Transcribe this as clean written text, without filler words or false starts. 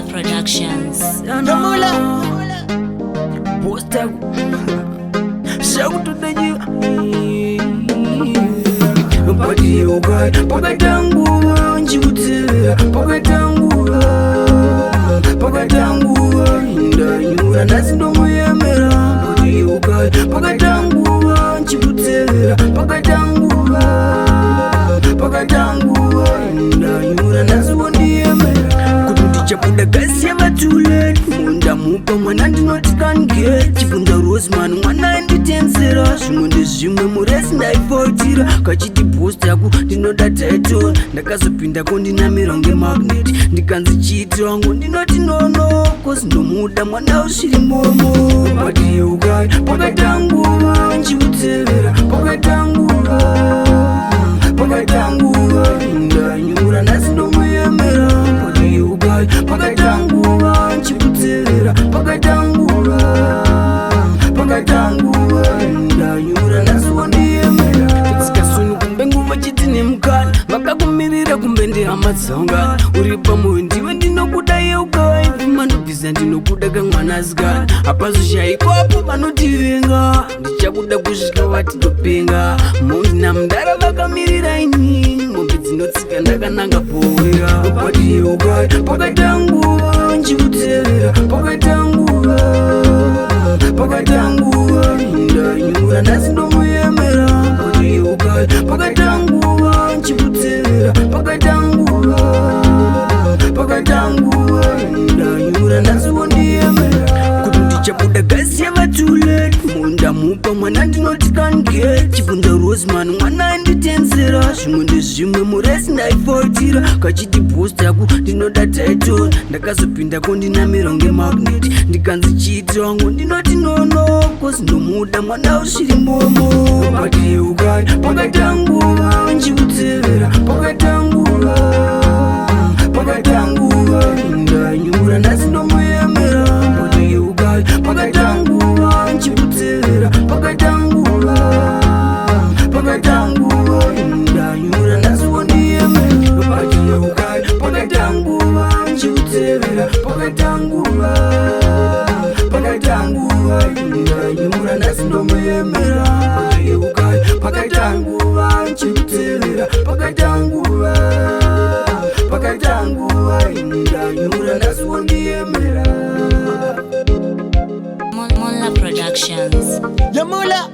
Mola Productions. Mola Posta Shout to the you Pati yoga Pagatangu Njibutera Pagatangu Ndanyura Nasidomo yemera Pati yoga Pagatangu Njibutera Pagatangu Ndanyura Nasidomo yemera Kututi chapuda kasi ya batule Munda mupa mwana ndinotikange Chipunda Roseman mwana nditenzera Shumonde zimwe muresi ndaifortira Kachiti post yaku ndinoda title Ndakazopinda kondinamira nge magnet Ndikanzi chiti wangu ndinoti nono Kosi ndomuda mwana usiri momo Pati yogai pakatangu Njibutera pakatangu Ndanyura nasidomo yemera Pati yogai pakatangu Njibutera pakatangu Ndanyura nasidomo yemera Tsikasuni kumbe nguva chiti nemukana Vakakumirira kumbe ndihamatsonga Uri pamoyo ndiwe ndinokuda yeugai Vimandobvisa ndinokuda kamwana asikana Hapazoshaikwapo vanotivenga Ndichakuda kusvika vatitopenga Mondi namundara vakamirira ini Mombe dzinotsika ndakananga poera Pati yeugai pakatangu Njibutera pakatangu Ndanyura nasidomo yemera Pati yeugai pakatangu Njibutera pakatangu Ndanyura nasidomo yemera Kuti ndichabuda gasi yavatule Munda mupa mwana ndinotikange Chipunda Roseman mwana nditenzera Zvimwe ndezvimwe muresi ndaifortira Kachiti post yaku ndinoda title Ndakazopinda kondinamira nge magnet Ndikanzi chiti wangu ndinoti nono Kosi ndomuda mwana usiri momo Pati yogai pakatangu Njibutera pakatangu Ndanyura nasidomo yemera Pati yogai pakatangu Njibutera pakatangu Ndanyura nasidomo yemera Pati yogai pakatangu Njibutera pakatangu Ndanyura nasidomo yemera Pati yogai pakatangu Njibutera pakatangu Ndanyura nasidomo yemera Mola Productions. Mola